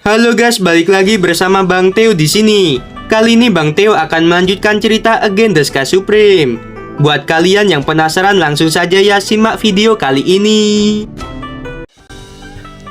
Halo guys, balik lagi bersama Bang Theo di sini. Kali ini Bang Theo akan melanjutkan cerita Again the Sky Supreme. Buat kalian yang penasaran, langsung saja ya simak video kali ini.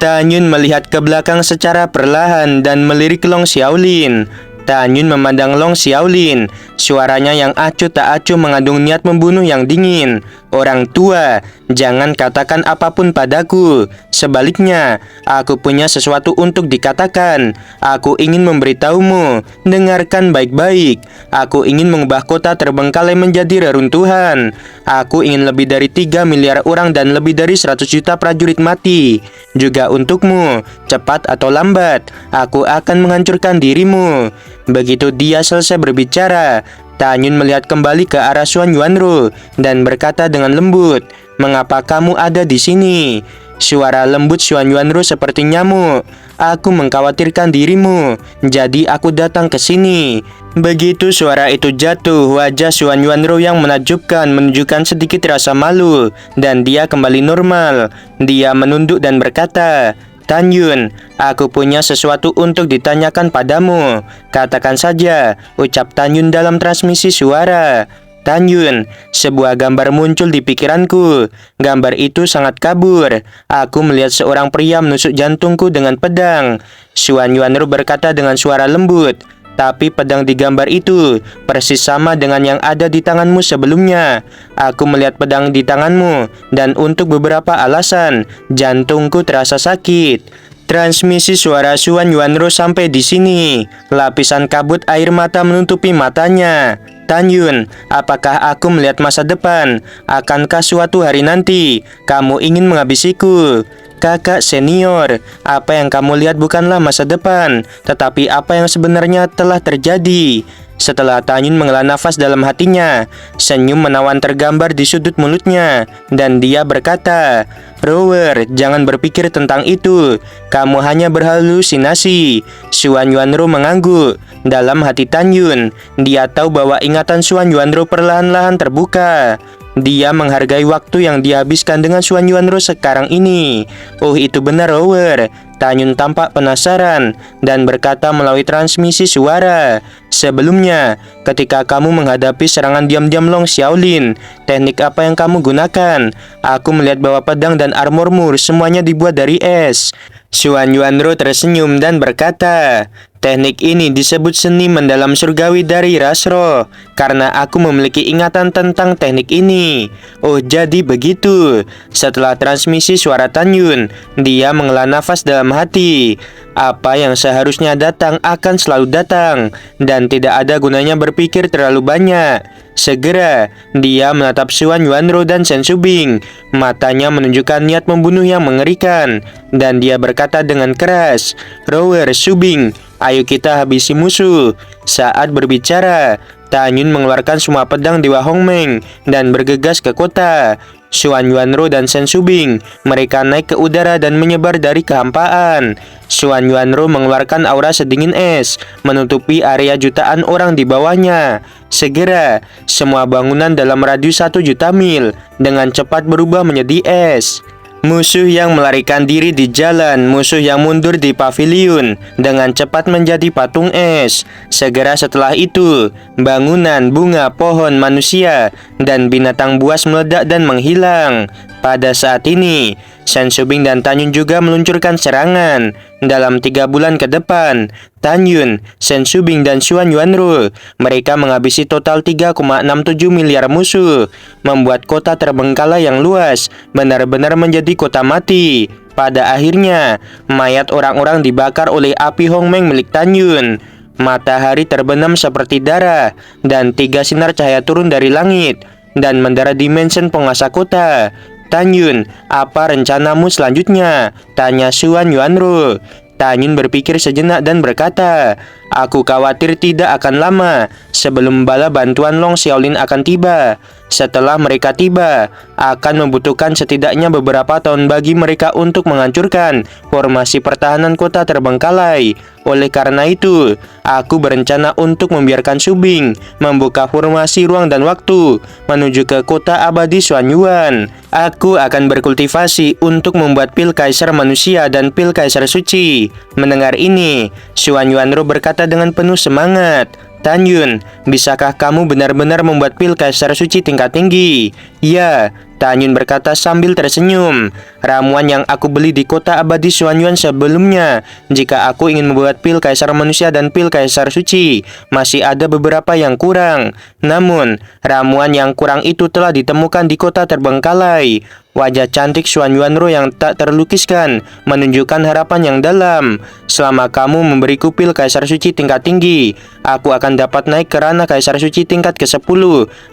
Tanyun melihat ke belakang secara perlahan dan melirik Long Xiaolin. Tanyun memandang Long Xiaolin. Suaranya yang acuh tak acuh mengandung niat membunuh yang dingin. Orang tua, jangan katakan apapun padaku. Sebaliknya, aku punya sesuatu untuk dikatakan. Aku ingin memberitahumu. Dengarkan baik-baik. Aku ingin mengubah kota terbengkalai menjadi reruntuhan. Aku ingin lebih dari 3 miliar orang dan lebih dari 100 juta prajurit mati. Juga untukmu, cepat atau lambat, aku akan menghancurkan dirimu. Begitu dia selesai berbicara, Tanyun melihat kembali ke arah Xuan Yuanru dan berkata dengan lembut, "Mengapa kamu ada di sini?" Suara lembut Xuan Yuanru seperti nyamuk. "Aku mengkhawatirkan dirimu, jadi aku datang ke sini." Begitu suara itu jatuh, wajah Xuan Yuanru yang menakjubkan menunjukkan sedikit rasa malu dan dia kembali normal. Dia menunduk dan berkata, "Tanyun, aku punya sesuatu untuk ditanyakan padamu. Katakan saja," ucap Tanyun dalam transmisi suara. "Tanyun, sebuah gambar muncul di pikiranku. Gambar itu sangat kabur. Aku melihat seorang pria menusuk jantungku dengan pedang." Xuan Yuanru berkata dengan suara lembut, "Tapi pedang di gambar itu persis sama dengan yang ada di tanganmu sebelumnya. Aku melihat pedang di tanganmu dan untuk beberapa alasan jantungku terasa sakit." Transmisi suara Xuan Yuanru sampai di sini. Lapisan kabut air mata menutupi matanya. "Tanyun, apakah aku melihat masa depan? Akankah suatu hari nanti kamu ingin menghabisiku?" "Kakak senior, apa yang kamu lihat bukanlah masa depan, tetapi apa yang sebenarnya telah terjadi." Setelah Tanyun menghela nafas dalam hatinya, senyum menawan tergambar di sudut mulutnya, dan dia berkata, "Rower, jangan berpikir tentang itu. Kamu hanya berhalusinasi." Xuan Yuanru mengangguk. Dalam hati Tanyun, dia tahu bahwa ingatan Xuan Yuanru perlahan-lahan terbuka. Dia menghargai waktu yang dihabiskan dengan Xuan Yuanru sekarang ini. "Oh, itu benar, Rower." Tanyun tampak penasaran dan berkata melalui transmisi suara, "Sebelumnya, ketika kamu menghadapi serangan diam-diam Long Xiaolin, teknik apa yang kamu gunakan? Aku melihat bahwa pedang dan armormu semuanya dibuat dari es." Xuan Yuanru tersenyum dan berkata, "Teknik ini disebut seni mendalam surgawi dari ras roh, karena aku memiliki ingatan tentang teknik ini." "Oh, jadi begitu." Setelah transmisi suara Tanyun, dia menghela nafas dalam hati. Apa yang seharusnya datang akan selalu datang, dan tidak ada gunanya berpikir terlalu banyak. Segera, dia menatap Xuan Yuanru dan Shen Shubing. Matanya menunjukkan niat membunuh yang mengerikan, dan dia berkata dengan keras, "Rower, Shubing, ayo kita habisi musuh." Saat berbicara, Tanyun mengeluarkan semua pedang Dewa Hongmeng dan bergegas ke kota. Xuan Yuanru dan Shen Shubing, mereka naik ke udara dan menyebar dari kehampaan. Xuan Yuanru mengeluarkan aura sedingin es, menutupi area jutaan orang di bawahnya. Segera, semua bangunan dalam radius 1 juta mil dengan cepat berubah menjadi es. Musuh yang melarikan diri di jalan, musuh yang mundur di paviliun, dengan cepat menjadi patung es. Segera setelah itu, bangunan, bunga, pohon, manusia, dan binatang buas meledak dan menghilang. Pada saat ini, Shen Shubing dan Tanyun juga meluncurkan serangan. Dalam 3 bulan ke depan, Tanyun, Shen Shubing, dan Xuan Yuanru, mereka menghabisi total 3,67 miliar musuh, membuat kota terbengkalai yang luas benar-benar menjadi kota mati. Pada akhirnya, mayat orang-orang dibakar oleh api Hongmeng milik Tanyun. Matahari terbenam seperti darah, dan 3 sinar cahaya turun dari langit dan mendarat di mansion penguasa kota. "Tanyun, apa rencanamu selanjutnya?" tanya Xuan Yuanru. Tanyun berpikir sejenak dan berkata, "Aku khawatir tidak akan lama sebelum bala bantuan Long Xiaolin akan tiba. Setelah mereka tiba, akan membutuhkan setidaknya beberapa tahun bagi mereka untuk menghancurkan formasi pertahanan kota terbengkalai. Oleh karena itu, aku berencana untuk membiarkan Subing membuka formasi ruang dan waktu menuju ke kota abadi Xuanyuan. Aku akan berkultivasi untuk membuat pil kaisar manusia dan pil kaisar suci. Mendengar ini, Xuanyuanro berkata dengan penuh semangat, Tan Yun, bisakah kamu benar-benar membuat pil kaisar suci tingkat tinggi? Ya, Tan Yun berkata sambil tersenyum. Ramuan yang aku beli di kota abadi Xuanyuan sebelumnya. Jika aku ingin membuat pil kaisar manusia dan pil kaisar suci, masih ada beberapa yang kurang. Namun, ramuan yang kurang itu telah ditemukan di kota terbengkalai. Wajah cantik Xuanyuanro yang tak terlukiskan menunjukkan harapan yang dalam. Selama kamu memberiku pil kaisar suci tingkat tinggi, aku akan dapat naik ke ranah kaisar suci tingkat ke-10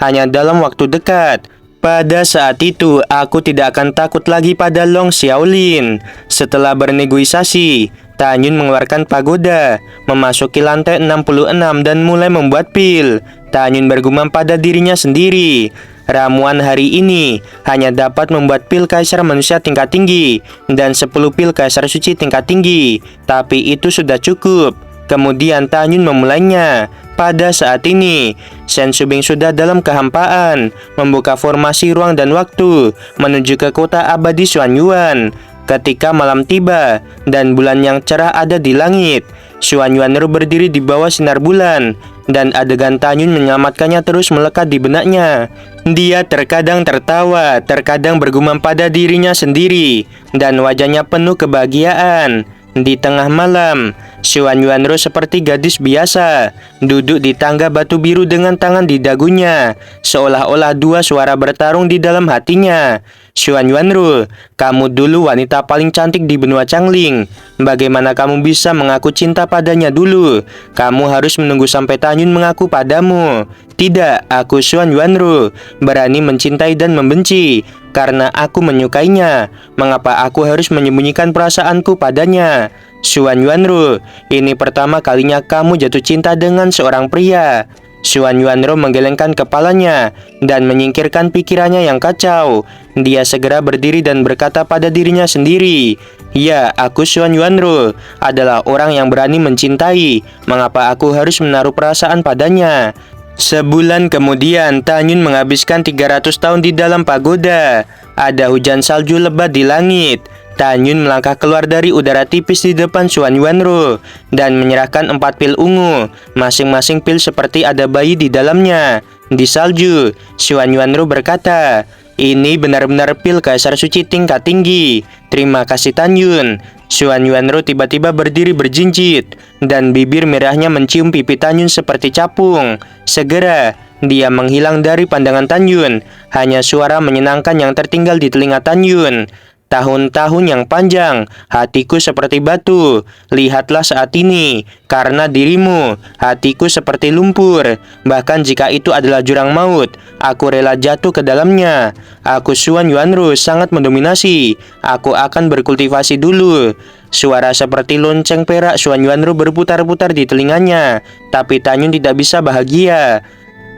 hanya dalam waktu dekat. Pada saat itu, aku tidak akan takut lagi pada Long Xiaolin. Setelah bernegosiasi, Tan Yun mengeluarkan pagoda, memasuki lantai 66 dan mulai membuat pil. Tan Yun bergumam pada dirinya sendiri, ramuan hari ini hanya dapat membuat pil kaisar manusia tingkat tinggi dan 10 pil kaisar suci tingkat tinggi, tapi itu sudah cukup. Kemudian Tan Yun memulainya. Pada saat ini, Shen Subing sudah dalam kehampaan, membuka formasi ruang dan waktu menuju ke kota abadi Xuanyuan. Ketika malam tiba dan bulan yang cerah ada di langit, Xuanyuanro berdiri di bawah sinar bulan dan adegan Tan Yun menyelamatkannya terus melekat di benaknya. Dia terkadang tertawa, terkadang bergumam pada dirinya sendiri, dan wajahnya penuh kebahagiaan. Di tengah malam, Xuanyuanro seperti gadis biasa, duduk di tangga batu biru dengan tangan di dagunya, seolah-olah dua suara bertarung di dalam hatinya. Xuanyuanro, kamu dulu wanita paling cantik di benua Changling. Bagaimana kamu bisa mengaku cinta padanya dulu? Kamu harus menunggu sampai Tan Yun mengaku padamu. Tidak, aku Xuanyuanro, berani mencintai dan membenci. Karena aku menyukainya, mengapa aku harus menyembunyikan perasaanku padanya? Xuanyuanro, ini pertama kalinya kamu jatuh cinta dengan seorang pria. Xuanyuanro menggelengkan kepalanya dan menyingkirkan pikirannya yang kacau. Dia segera berdiri dan berkata pada dirinya sendiri, ya, aku Xuanyuanro adalah orang yang berani mencintai. Mengapa aku harus menaruh perasaan padanya? Sebulan kemudian, Tan Yun menghabiskan 300 tahun di dalam pagoda. Ada hujan salju lebat di langit. Tan Yun melangkah keluar dari udara tipis di depan Xuanyuanro dan menyerahkan 4 pil ungu. Masing-masing pil seperti ada bayi di dalamnya. Di salju, Xuanyuanro berkata, ini benar-benar pil kaisar suci tingkat tinggi. Terima kasih Tan Yun. Xuanyuanro tiba-tiba berdiri berjinjit dan bibir merahnya mencium pipi Tan Yun seperti capung. Segera, dia menghilang dari pandangan Tan Yun. Hanya suara menyenangkan yang tertinggal di telinga Tan Yun. Tahun-tahun yang panjang, hatiku seperti batu. Lihatlah saat ini, karena dirimu, hatiku seperti lumpur. Bahkan jika itu adalah jurang maut, aku rela jatuh ke dalamnya. Aku Xuanyuanro sangat mendominasi. Aku akan berkultivasi dulu. Suara seperti lonceng perak Xuanyuanro berputar-putar di telinganya, tapi Tan Yun tidak bisa bahagia.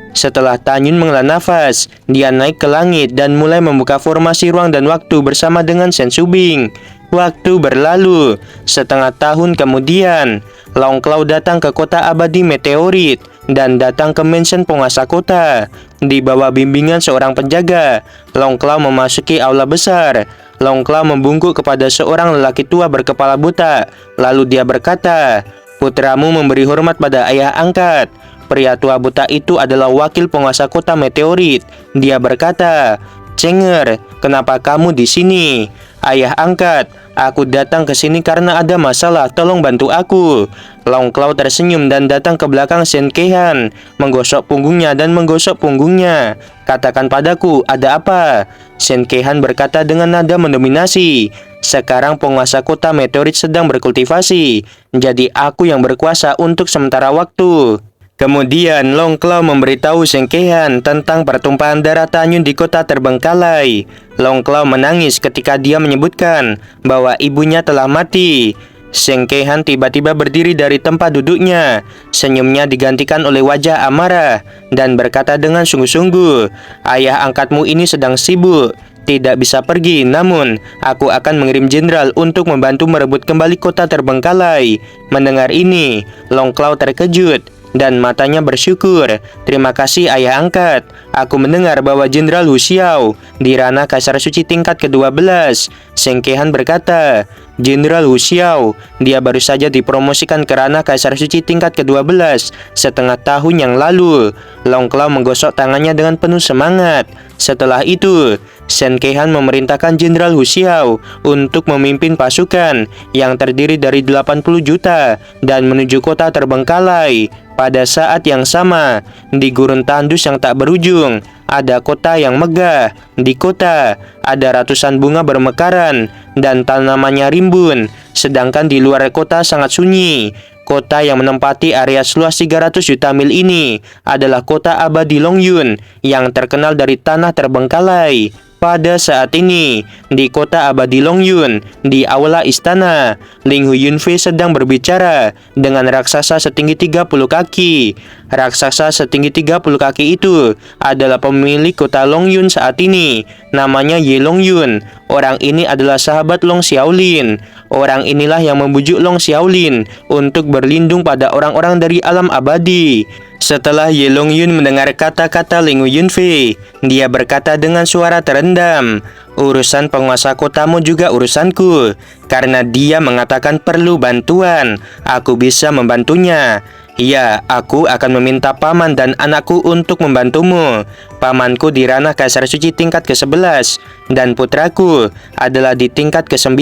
Setelah Tan Yun menghela nafas, dia naik ke langit dan mulai membuka formasi ruang dan waktu bersama dengan Shen Subing. Waktu berlalu. Setengah tahun kemudian, Long Claw datang ke kota abadi meteorit dan datang ke mansion penguasa kota. Di bawah bimbingan seorang penjaga, Long Claw memasuki aula besar. Long Claw membungkuk kepada seorang lelaki tua berkepala buta. Lalu dia berkata, putramu memberi hormat pada ayah angkat. Pria tua buta itu adalah wakil penguasa kota meteorit. Dia berkata, Cenger, kenapa kamu di sini? Ayah angkat, aku datang ke sini karena ada masalah, tolong bantu aku. Long Claw tersenyum dan datang ke belakang Shen Kehan, menggosok punggungnya dan menggosok punggungnya. Katakan padaku, ada apa? Shen Kehan berkata dengan nada mendominasi. Sekarang penguasa kota meteorit sedang berkultivasi, jadi aku yang berkuasa untuk sementara waktu. Kemudian Long Claw memberitahu Shen Kehan tentang pertumpahan darah Tan Yun di kota terbengkalai. Long Claw menangis ketika dia menyebutkan bahwa ibunya telah mati. Shen Kehan tiba-tiba berdiri dari tempat duduknya. Senyumnya digantikan oleh wajah amarah dan berkata dengan sungguh-sungguh, ayah angkatmu ini sedang sibuk. tidak bisa pergi, namun aku akan mengirim jenderal untuk membantu merebut kembali kota terbengkalai. Mendengar ini, Long Claw terkejut dan matanya bersyukur. Terima kasih ayah angkat. Aku mendengar bahwa Jenderal Hu Xiao di ranah Kaisar Suci tingkat ke-12. Seng Kehan berkata, Jenderal Hu Xiao, dia baru saja dipromosikan ke ranah Kaisar Suci tingkat ke-12 setengah tahun yang lalu. Long Claw menggosok tangannya dengan penuh semangat. Setelah itu, Seng Kehan memerintahkan Jenderal Hu Xiao untuk memimpin pasukan yang terdiri dari 80 juta dan menuju kota terbengkalai. Pada saat yang sama, di gurun tandus yang tak berujung, ada kota yang megah. Di kota, ada ratusan bunga bermekaran dan tanamannya rimbun, sedangkan di luar kota sangat sunyi. Kota yang menempati area seluas 300 juta mil ini adalah kota abadi Longyun yang terkenal dari tanah terbengkalai. Pada saat ini, di kota abadi Longyun, di aula istana, Ling Hu Yunfei sedang berbicara dengan raksasa setinggi 30 kaki. Raksasa setinggi 30 kaki itu adalah pemilik kota Longyun saat ini. Namanya Ye Longyun. Orang ini adalah sahabat Long Xiaolin. Orang inilah yang membujuk Long Xiaolin untuk berlindung pada orang-orang dari alam abadi. Setelah Ye Longyun mendengar kata-kata Ling Hu Yunfei, dia berkata dengan suara terendam, urusan penguasa kotamu juga urusanku. Karena dia mengatakan perlu bantuan, aku bisa membantunya. Ya, aku akan meminta paman dan anakku untuk membantumu. Pamanku di ranah Kaisar Suci tingkat ke-11 dan putraku adalah di tingkat ke-9.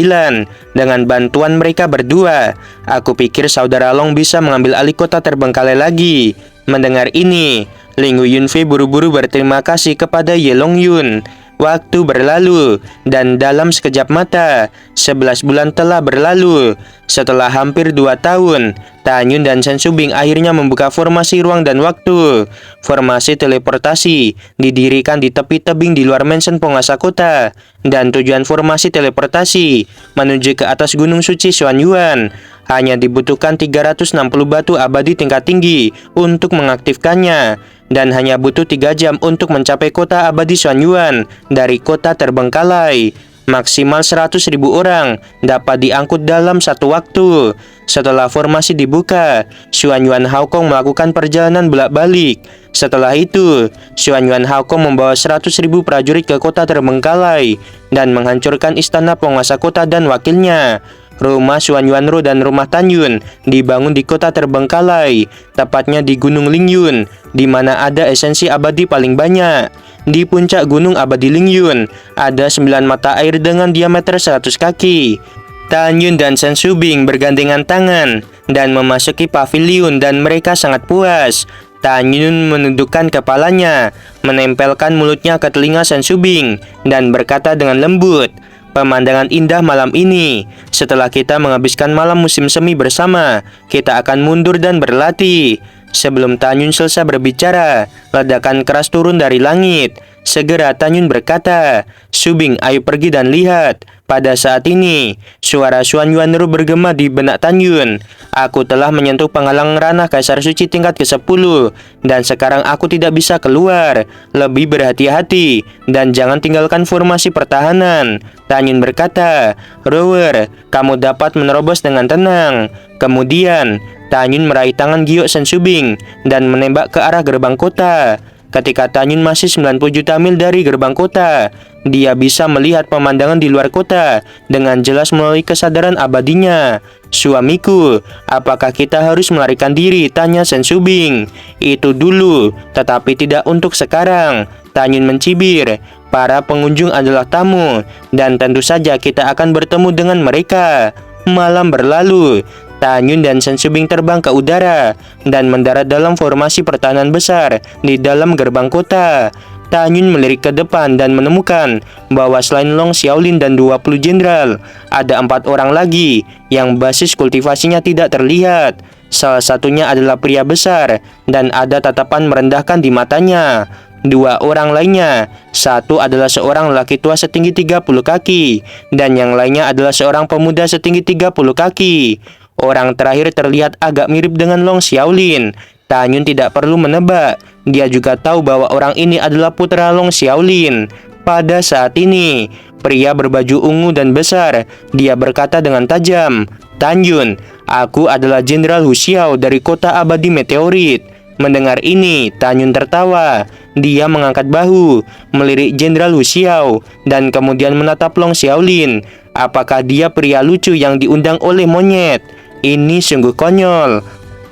Dengan bantuan mereka berdua, aku pikir saudara Long bisa mengambil alih kota terbengkalai lagi. Mendengar ini, Ling Hu Yunfei buru-buru berterima kasih kepada Ye Longyun. Waktu berlalu, dan dalam sekejap mata, 11 bulan telah berlalu. Setelah hampir 2 tahun, Tan Yun dan Shen Subing akhirnya membuka formasi ruang dan waktu. Formasi teleportasi didirikan di tepi tebing di luar mansion penguasa kota. Dan tujuan formasi teleportasi menuju ke atas gunung suci Xuanyuan. Hanya dibutuhkan 360 batu abadi tingkat tinggi untuk mengaktifkannya, dan hanya butuh 3 jam untuk mencapai kota abadi Xuanyuan dari kota terbengkalai. Maksimal 100.000 orang dapat diangkut dalam satu waktu. Setelah formasi dibuka, Xuanyuan Haokong melakukan perjalanan bolak-balik. Setelah itu, Xuanyuan Haokong membawa 100.000 prajurit ke kota terbengkalai dan menghancurkan istana penguasa kota dan wakilnya. Rumah Xuanyuanro dan rumah Tan Yun dibangun di kota terbengkalai, tepatnya di Gunung Lingyun, di mana ada esensi abadi paling banyak. Di puncak Gunung Abadi Lingyun, ada 9 mata air dengan diameter 100 kaki. Tan Yun dan Shen Subing bergandengan tangan dan memasuki paviliun dan mereka sangat puas. Tan Yun menundukkan kepalanya, menempelkan mulutnya ke telinga Shen Subing dan berkata dengan lembut, pemandangan indah malam ini. Setelah kita menghabiskan malam musim semi bersama, kita akan mundur dan berlatih. Sebelum Tan Yun selesai berbicara, ledakan keras turun dari langit. Segera Tan Yun berkata, Subing, ayo pergi dan lihat. Pada saat ini, suara Xuanyuanro bergema di benak Tan Yun. Aku telah menyentuh penghalang ranah Kaisar Suci tingkat ke-10, dan sekarang aku tidak bisa keluar. Lebih berhati-hati, dan jangan tinggalkan formasi pertahanan. Tan Yun berkata, Rower, kamu dapat menerobos dengan tenang. Kemudian, Tan Yun meraih tangan Giok Shen Subing dan menembak ke arah gerbang kota. Ketika Tan Yun masih 90 juta mil dari gerbang kota, dia bisa melihat pemandangan di luar kota dengan jelas melalui kesadaran abadinya. Suamiku, apakah kita harus melarikan diri? Tanya Shen Subing. Itu dulu, tetapi tidak untuk sekarang. Tan Yun mencibir. Para pengunjung adalah tamu, dan tentu saja kita akan bertemu dengan mereka. Malam berlalu. Tan Yun dan Shen Subing terbang ke udara dan mendarat dalam formasi pertahanan besar di dalam gerbang kota. Tan Yun melirik ke depan dan menemukan bahwa selain Long Xiaolin dan 20 jenderal, ada 4 orang lagi yang basis kultivasinya tidak terlihat. Salah satunya adalah pria besar dan ada tatapan merendahkan di matanya. 2 orang lainnya, satu adalah seorang lelaki tua setinggi 30 kaki dan yang lainnya adalah seorang pemuda setinggi 30 kaki. Orang terakhir terlihat agak mirip dengan Long Xiaolin. Tan Yun tidak perlu menebak, dia juga tahu bahwa orang ini adalah putra Long Xiaolin. Pada saat ini, pria berbaju ungu dan besar, dia berkata dengan tajam, "Tanyun, aku adalah Jenderal Hu Xiao dari kota abadi meteorit." Mendengar ini, Tanyun tertawa. Dia mengangkat bahu, melirik Jenderal Hu Xiao, dan kemudian menatap Long Xiaolin. Apakah dia pria lucu yang diundang oleh monyet? Ini sungguh konyol.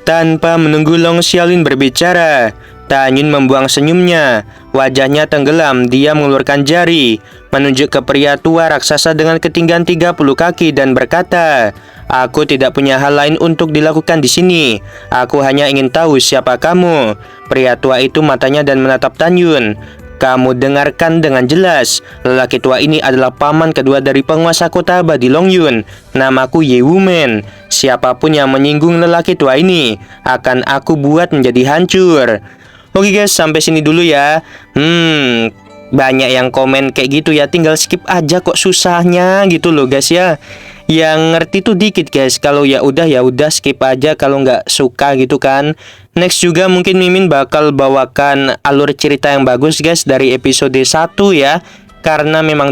Tanpa menunggu Long Xiaolin berbicara, Tanyun membuang senyumnya. Wajahnya tenggelam. Dia mengeluarkan jari, menunjuk ke pria tua raksasa dengan ketinggian 30 kaki dan berkata, "Aku tidak punya hal lain untuk dilakukan di sini. Aku hanya ingin tahu siapa kamu." Pria tua itu matanya dan menatap Tanyun. "Kamu dengarkan dengan jelas. Lelaki tua ini adalah paman kedua dari penguasa kota abadi Longyun. Namaku Ye Wumen. Siapapun yang menyinggung lelaki tua ini akan aku buat menjadi hancur." Oke guys, sampai sini dulu ya. Banyak yang komen kayak gitu ya. Tinggal skip aja kok, susahnya gitu loh guys ya. Yang ngerti tuh dikit guys. Kalau ya udah skip aja kalau nggak suka gitu kan. Next juga mungkin Mimin bakal bawakan alur cerita yang bagus guys dari episode 1 ya. Karena memang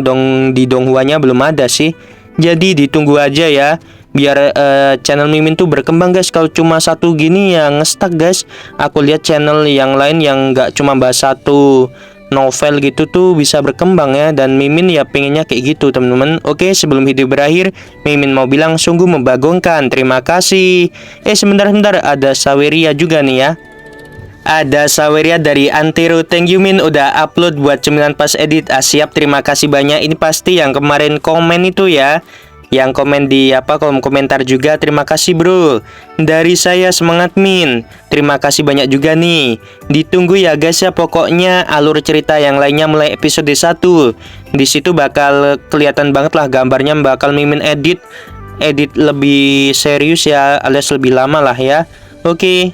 di Donghuanya belum ada sih. Jadi ditunggu aja ya. Biar channel Mimin tuh berkembang guys. Kalau cuma satu gini ya ngestak guys. Aku lihat channel yang lain yang nggak cuma bahas satu novel gitu tuh bisa berkembang ya. Dan Mimin ya pengennya kayak gitu teman-teman. Oke, sebelum video berakhir, Mimin mau bilang sungguh membagongkan. Terima kasih. Sebentar, ada Saweria juga nih ya. Ada Saweria dari Antero. Thank you Min udah upload buat cemilan pas edit. Siap, terima kasih banyak. Ini pasti yang kemarin komen itu ya. Yang komen di kolom komentar juga. Terima kasih bro. Dari saya Semangat Min. Terima kasih banyak juga nih. Ditunggu ya guys ya, pokoknya alur cerita yang lainnya mulai episode 1. Di situ bakal kelihatan banget lah gambarnya, bakal Mimin edit lebih serius ya, alias lebih lama lah ya. Oke.